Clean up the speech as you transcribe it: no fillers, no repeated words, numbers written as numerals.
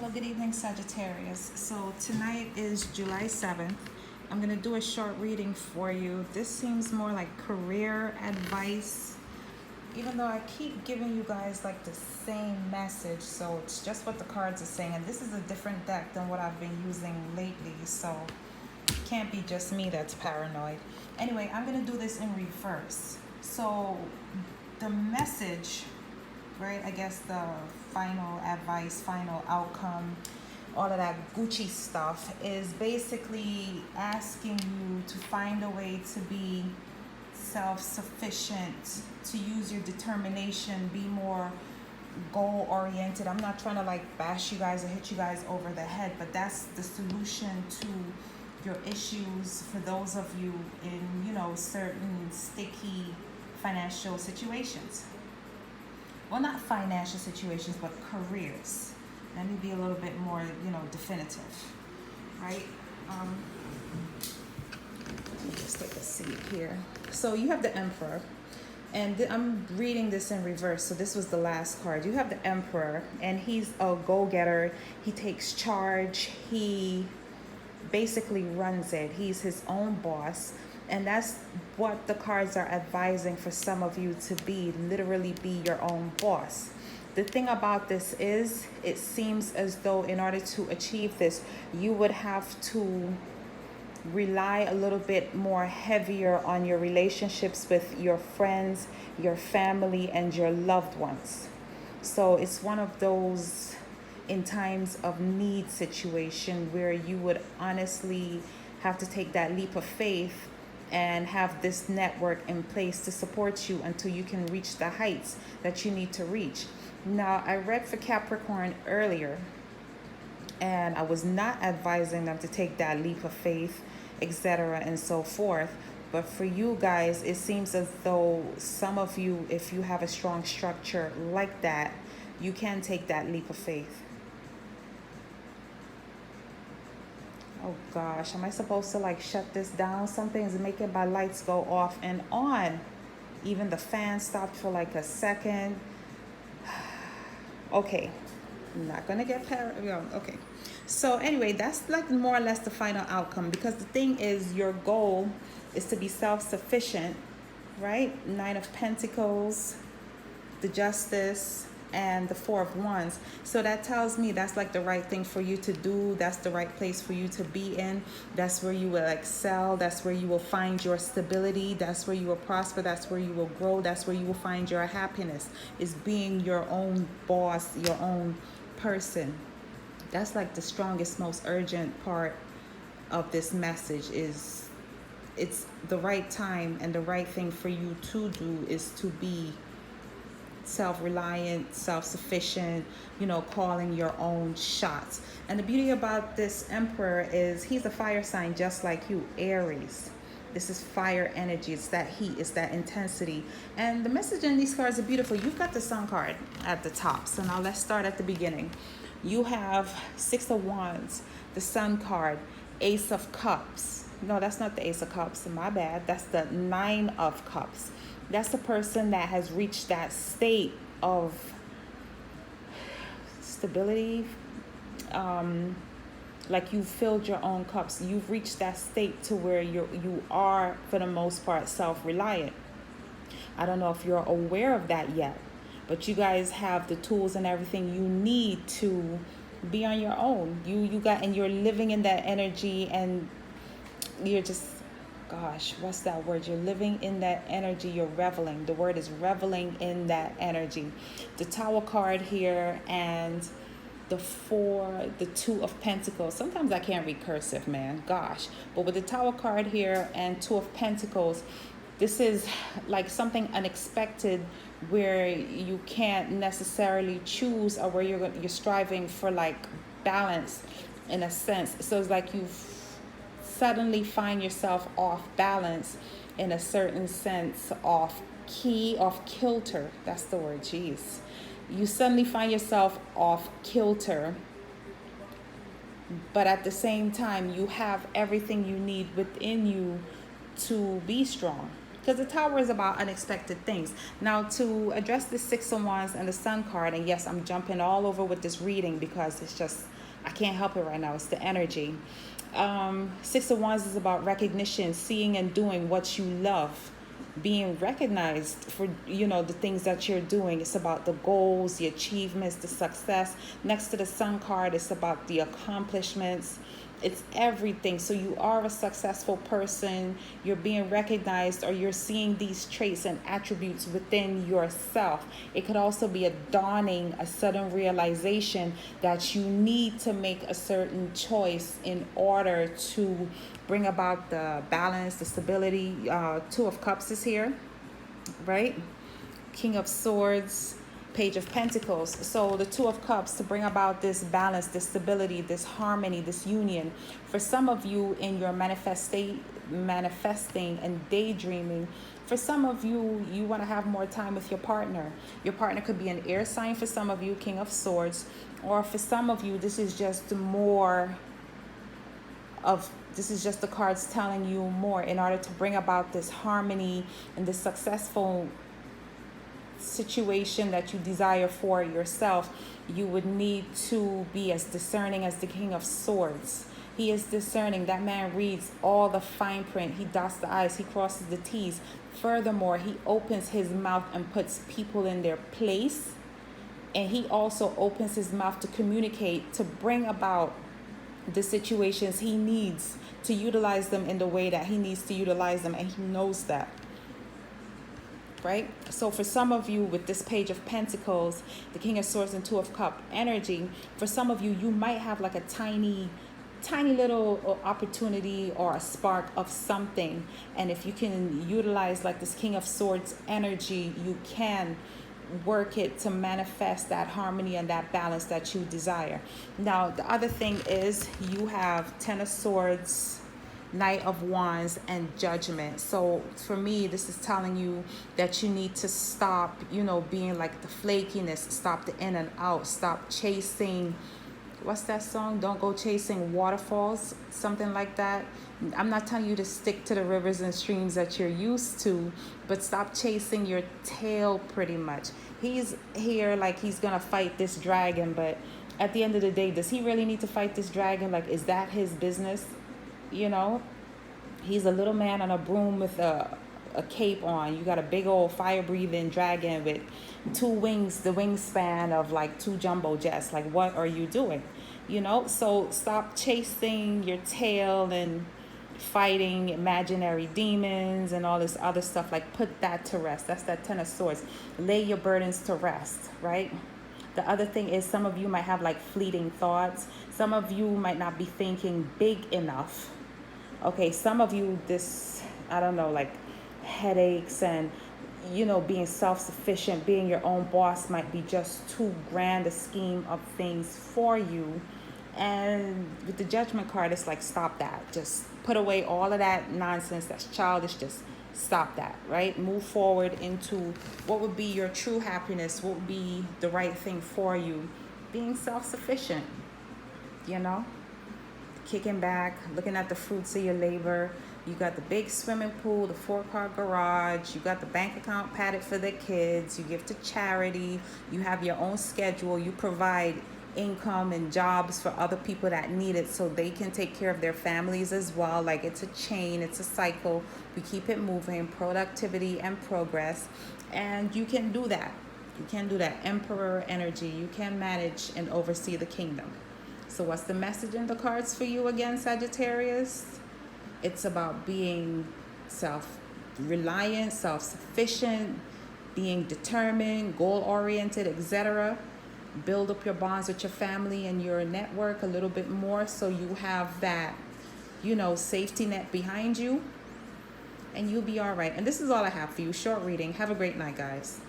Hello, good evening, Sagittarius. So tonight is July 7th. I'm going to do a short reading for you. This seems more like career advice, even though I keep giving you guys like the same message. So it's just what the cards are saying. And this is a different deck than what I've been using lately. So it can't be just me that's paranoid. Anyway, I'm going to do this in reverse. So the message, right? I guess the final advice, final outcome, all of that Gucci stuff is basically asking you to find a way to be self-sufficient, to use your determination, be more goal-oriented. I'm not trying to like bash you guys or hit you guys over the head, but that's the solution to your issues for those of you in, certain sticky financial situations. Well, not financial situations, but careers. Let me be a little bit more, definitive, right? Let me just take a seat here. So you have the Emperor, and I'm reading this in reverse. So this was the last card. You have the Emperor, and he's a go-getter. He takes charge. He basically runs it. He's his own boss. And that's what the cards are advising for some of you to be, literally be your own boss. The thing about this is, it seems as though in order to achieve this, you would have to rely a little bit more heavier on your relationships with your friends, your family, and your loved ones. So it's one of those in times of need situation where you would honestly have to take that leap of faith and have this network in place to support you until you can reach the heights that you need to reach. Now, I read for Capricorn earlier, and I was not advising them to take that leap of faith, etc., and so forth. But for you guys, it seems as though some of you, if you have a strong structure like that, you can take that leap of faith. Oh gosh, am I supposed to like shut this down? Something's making my lights go off and on. Even the fan stopped for like a second. Okay, I'm not gonna get paranoid. Okay, so anyway, that's like more or less the final outcome, because the thing is, your goal is to be self-sufficient, right? Nine of Pentacles, the Justice, and the Four of Wands. So that tells me that's like the right thing for you to do. That's the right place for you to be in. That's where you will excel. That's where you will find your stability. That's where you will prosper. That's where you will grow. That's where you will find your happiness, is being your own boss, your own person. That's like the strongest, most urgent part of this message. Is it's the right time, and the right thing for you to do is to be self-reliant, self-sufficient, calling your own shots. And the beauty about this Emperor is he's a fire sign just like you, Aries. This is fire energy. It's that heat, it's that intensity. And the message in these cards are beautiful. You've got the Sun card at the top. So now let's start at the beginning. You have Six of Wands, the Sun card, Ace of Cups. No, that's not the Ace of Cups, my bad. That's the Nine of Cups. That's the person that has reached that state of stability. Like you've filled your own cups. You've reached that state to where you are, for the most part, self-reliant. I don't know if you're aware of that yet, but you guys have the tools and everything you need to be on your own. And you're living in that energy, and you're just, gosh, what's that word? You're living in that energy. You're reveling. The word is reveling in that energy. The Tower card here, and the Two of Pentacles. Sometimes I can't read cursive, man. Gosh. But with the Tower card here and Two of Pentacles, this is like something unexpected where you can't necessarily choose, or where you're striving for like balance in a sense. So it's like you've suddenly find yourself off balance, in a certain sense, off key, off kilter. That's the word, jeez. You suddenly find yourself off kilter, but at the same time, you have everything you need within you to be strong. because the Tower is about unexpected things. Now, to address the Six of Wands and the Sun card, and yes, I'm jumping all over with this reading because it's just, I can't help it right now. It's the energy. Six of Wands is about recognition, seeing and doing what you love, being recognized for, you know, the things that you're doing. It's about the goals, the achievements, the success. Next to the Sun card, it's about the accomplishments. It's everything. So you are a successful person. You're being recognized, or you're seeing these traits and attributes within yourself. It could also be a dawning, a sudden realization that you need to make a certain choice in order to bring about the balance, the stability. Two of Cups is here, right? King of Swords, Page of Pentacles. So the Two of Cups, to bring about this balance, this stability, this harmony, this union. For some of you in your manifesting and daydreaming, for some of you, you want to have more time with your partner. Your partner could be an air sign for some of you, King of Swords. Or for some of you, this is just more of, this is just the cards telling you more. In order to bring about this harmony and this successful situation that you desire for yourself, you would need to be as discerning as the King of Swords. He is discerning. That man reads all the fine print. He dots the I's, he crosses the T's. Furthermore, he opens his mouth and puts people in their place. And he also opens his mouth to communicate, to bring about the situations he needs, to utilize them in the way that he needs to utilize them. And he knows that. Right? So for some of you with this Page of Pentacles, the King of Swords and Two of Cups energy, for some of you, you might have like a tiny little opportunity or a spark of something. And if you can utilize like this King of Swords energy, you can work it to manifest that harmony and that balance that you desire. Now, the other thing is you have Ten of Swords, Knight of Wands, and Judgment. So for me, this is telling you that you need to stop, you know, being like the flakiness, stop the in and out, stop chasing, what's that song? Don't go chasing waterfalls, something like that. I'm not telling you to stick to the rivers and streams that you're used to, but stop chasing your tail pretty much. He's here like he's gonna fight this dragon, but at the end of the day, does he really need to fight this dragon? Like, is that his business? You know, he's a little man on a broom with a cape on. You got a big old fire-breathing dragon with two wings, the wingspan of like two jumbo jets. Like, what are you doing? You know, so stop chasing your tail and fighting imaginary demons and all this other stuff. Like, put that to rest. That's that Ten of Swords. Lay your burdens to rest, right? The other thing is some of you might have like fleeting thoughts. Some of you might not be thinking big enough. Okay, some of you, this, I don't know, like headaches and, you know, being self-sufficient, being your own boss might be just too grand a scheme of things for you. And with the Judgment card, it's like, stop that. Just put away all of that nonsense that's childish. Just stop that, right? Move forward into what would be your true happiness, what would be the right thing for you. Being self-sufficient, you know? Kicking back, looking at the fruits of your labor. You got the big swimming pool, the 4-car garage. You got the bank account padded for the kids. You give to charity. You have your own schedule. You provide income and jobs for other people that need it so they can take care of their families as well. Like, it's a chain, it's a cycle. We keep it moving, productivity and progress. And you can do that. You can do that. Emperor energy. You can manage and oversee the kingdom. So what's the message in the cards for you again, Sagittarius? It's about being self-reliant, self-sufficient, being determined, goal-oriented, etc. Build up your bonds with your family and your network a little bit more so you have that, you know, safety net behind you, and you'll be all right. And this is all I have for you. Short reading. Have a great night, guys.